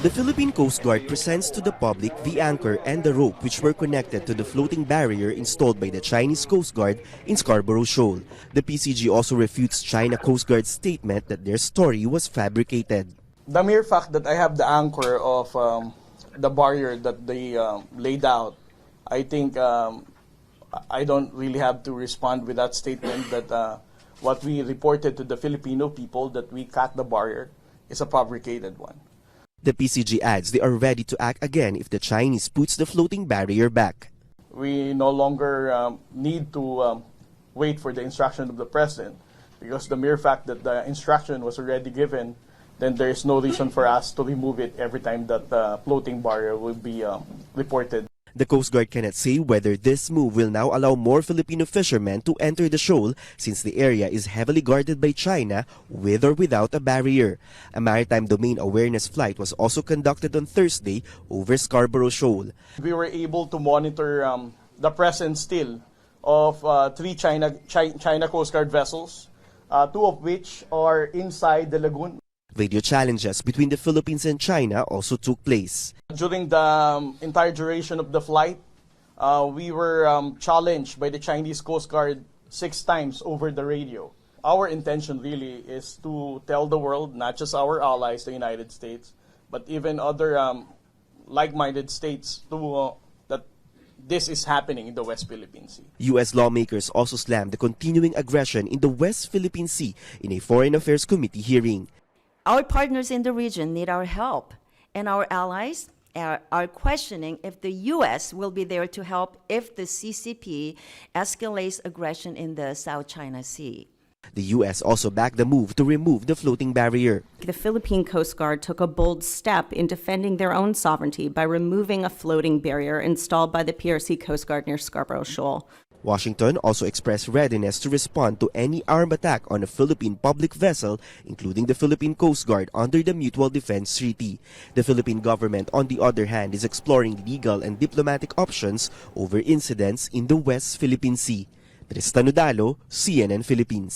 The Philippine Coast Guard presents to the public the anchor and the rope which were connected to the floating barrier installed by the Chinese Coast Guard in Scarborough Shoal. The PCG also refutes China Coast Guard's statement that their story was fabricated. The mere fact that I have the anchor of the barrier that they laid out, I think I don't really have to respond with that statement that what we reported to the Filipino people that we cut the barrier is a fabricated one. The PCG adds they are ready to act again if the Chinese puts the floating barrier back. We no longer need to wait for the instruction of the President, because the mere fact that the instruction was already given, then there is no reason for us to remove it every time that the floating barrier will be reported. The Coast Guard cannot say whether this move will now allow more Filipino fishermen to enter the shoal since the area is heavily guarded by China with or without a barrier. A maritime domain awareness flight was also conducted on Thursday over Scarborough Shoal. We were able to monitor the presence still of 3 China Coast Guard vessels, 2 of which are inside the lagoon. Video challenges between the Philippines and China also took place. During the entire duration of the flight, we were challenged by the Chinese Coast Guard 6 times over the radio. Our intention really is to tell the world, not just our allies, the United States, but even other like-minded states, that this is happening in the West Philippine Sea. U.S. lawmakers also slammed the continuing aggression in the West Philippine Sea in a Foreign Affairs Committee hearing. Our partners in the region need our help, and our allies are questioning if the U.S. will be there to help if the CCP escalates aggression in the South China Sea. The U.S. also backed the move to remove the floating barrier. The Philippine Coast Guard took a bold step in defending their own sovereignty by removing a floating barrier installed by the PRC Coast Guard near Scarborough Shoal. Washington also expressed readiness to respond to any armed attack on a Philippine public vessel, including the Philippine Coast Guard under the Mutual Defense Treaty. The Philippine government, on the other hand, is exploring legal and diplomatic options over incidents in the West Philippine Sea. Tristan Nodalo, CNN Philippines.